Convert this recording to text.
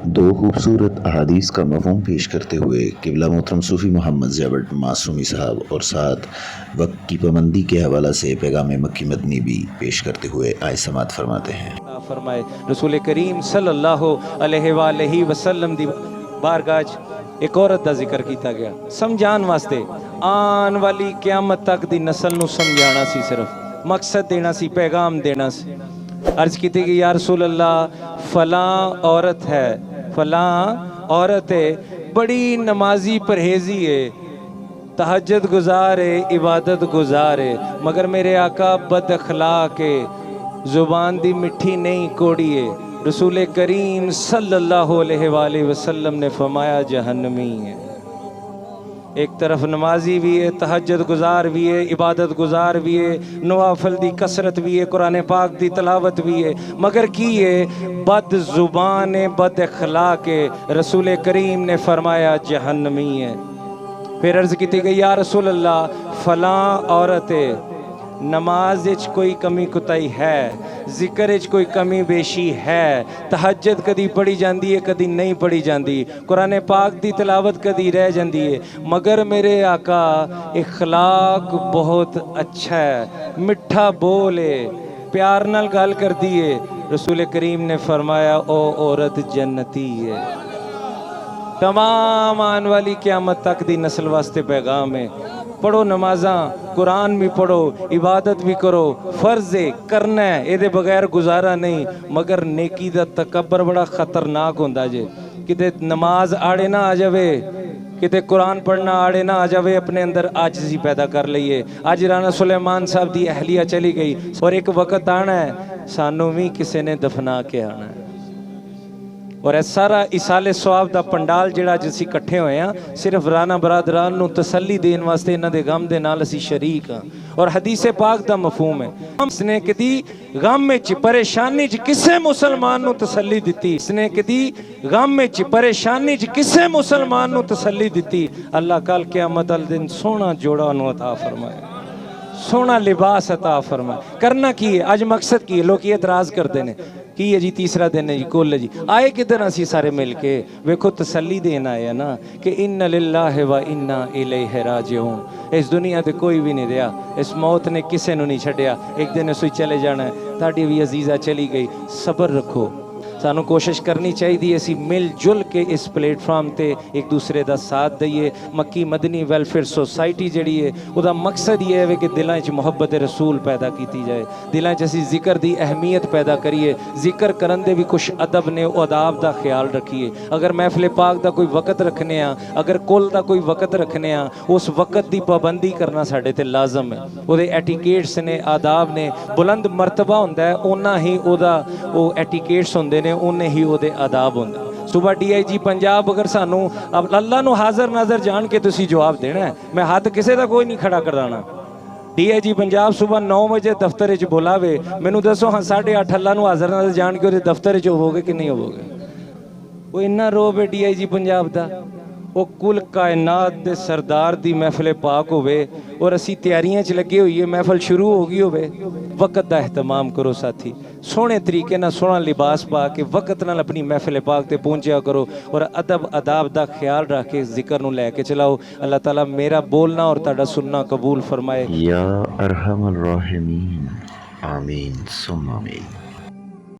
دو خوبصورت احادیث کا مفہوم پیش کرتے ہوئے قبلہ محترم صوفی محمد زیورٹ معصومی صاحب اور ساتھ وقت کی پابندی کے حوالہ سے پیغام مکی مدنی بھی پیش کرتے ہوئے آئے سماعت فرماتے ہیں۔ فرمائے رسول کریم صلی اللہ علیہ وآلہ وسلم دی بارگاہ ایک عورت دا ذکر کیتا گیا سمجھان واسطے، آن والی قیامت تک دی نسل نو سمجھانا سی، صرف مقصد دینا سی، پیغام دینا سی۔ عرض کیتی کہ یا رسول اللہ فلاں عورت ہے، فلاں عورت ہے، بڑی نمازی پرہیزی ہے، تہجد گزار ہے، عبادت گزار ہے، مگر میرے آقا بد اخلاق ہے، زبان دی مٹھی نہیں کوڑی ہے۔ رسول کریم صلی اللہ علیہ وآلہ وسلم نے فرمایا جہنمی ہے۔ ایک طرف نمازی بھی ہے، تہجد گزار بھی ہے، عبادت گزار بھی ہے، نوافل دی کثرت بھی ہے، قرآن پاک دی تلاوت بھی ہے، مگر کی ہے بد زبان ہے، بد اخلاق ہے۔ رسول کریم نے فرمایا جہنمی ہے۔ پھر عرض کی تھی کہ یا رسول اللہ فلاں عورت ہے، نماز اچ کوئی کمی کتائی ہے، ذکر اچ کوئی کمی بیشی ہے، تہجد کدی پڑھی جاندی ہے کدی نہیں پڑھی جاندی، قرآن پاک دی تلاوت کدی رہ جاندی ہے، مگر میرے آقا اخلاق بہت اچھا ہے، مٹھا بول ہے، پیار نال گال کر دیئے۔ رسول کریم نے فرمایا او عورت جنتی ہے۔ تمام آن والی قیامت تک دی نسل واسطے پیغام ہے، پڑھو نمازاں، قرآن بھی پڑھو، عبادت بھی کرو، فرض ہے کرنا ہے، اے دے بغیر گزارا نہیں، مگر نیکی دا تکبر بڑا خطرناک ہوندا جے، کتے نماز آڑے نہ آ جاوے، کتے قرآن پڑھنا آڑے نہ آ جاوے، اپنے اندر عاجزی پیدا کر لئیے۔ آج رانا سلیمان صاحب دی اہلیہ چلی گئی اور ایک وقت آنا ہے سانوں بھی کسے نے دفنا کے آنا ہے، اور اے سارا اسال ثواب دا پنڈال جڑا جسی کٹھے ہوئے ہیں صرف رانا برادران نو تسلی دین واسطے انہاں دے غم دے نال اسی شریک ہاں، اور حدیث پاک دا مفہوم ہے اس نے کدی غم وچ پریشانی وچ کسے مسلمان نو تسلی دتی، اس نے کدی غم وچ پریشانی وچ کسے مسلمان نو تسلی دتی، اللہ کل قیامت والے دن سونا جوڑا انہوں عطا فرمائے، سونا لباس عطا فرمائے۔ کرنا کی ہے اج، مقصد کی ہے؟ لوگ یہ اعتراض کرتے ہیں کی ہے جی تیسرا دن ہے جی کل ہے جی، آئے کدھر اسی سارے مل کے ویکھو تسلی دینا ہے نا کہ ان للہ و انا الیہ راجعون، اس دنیا تے کوئی بھی نہیں رہا، اس موت نے کسے نو نہیں چھڈیا، ایک دن اسے چلے جانا ہے۔ تہاڈی بھی عزیزہ چلی گئی، صبر رکھو، سانو کوشش کرنی چاہیے اسی مل جل کے اس پلیٹ فارم تے ایک دوسرے دا ساتھ دئیے۔ مکی مدنی ویلفیئر سوسائٹی جڑی ہے او دا مقصد یہ ہے کہ دلاں وچ محبت رسول پیدا کیتی جائے، دلاں وچ اسی ذکر دی اہمیت پیدا کریے، ذکر کرن دے بھی کچھ ادب نے او آداب دا خیال رکھیے۔ اگر محفل پاک دا کوئی وقت رکھنے ہاں، اگر کل دا کوئی وقت رکھنے ہاں، اس وقت دی پابندی کرنا ساڈے تے لازم ہے، او دے ایٹیکیٹس نے، آداب نے، بلند مرتبہ ہوندا ہے اونا ہی او دا او ایٹیکیٹس ہوندے نے، انہیں ہی وہ دے آداب ہوندے۔ صبح ڈی آئی جی پنجاب اگر سانو اللہ نو حاضر ناظر جان کے تسی جواب دینا ہے، میں ہاتھ کسے دا کوئی نہیں کھڑا کرانا۔ ڈی آئی جی پنجاب صبح 9 بجے دفتر وچ بلاوے، مینوں دسو ہاں 8:30 اللہ نو حاضر ناظر جان کے وہ دفتر وچ ہووگے کہ نہیں ہووگے؟ وہ اتنا روب ہے ڈی آئی جی پنجاب دا، وہ کل کائنات دے سردار دی محفل پاک ہوئے اور اسی تیاریاں چ لگے ہوئی ہے، محفل شروع ہو گئی ہوئے، وقت دا اہتمام کرو ساتھی، سونے طریقے نہ سونا لباس پا کے وقت نال اپنی محفل پاک تے پہنچیا کرو، اور ادب آداب دا خیال رکھ کے ذکر نو لے کے چلاؤ۔ اللہ تعالیٰ میرا بولنا اور تہاڈا سننا قبول فرمائے۔ یا ارحم الراحمین، آمین ثم آمین۔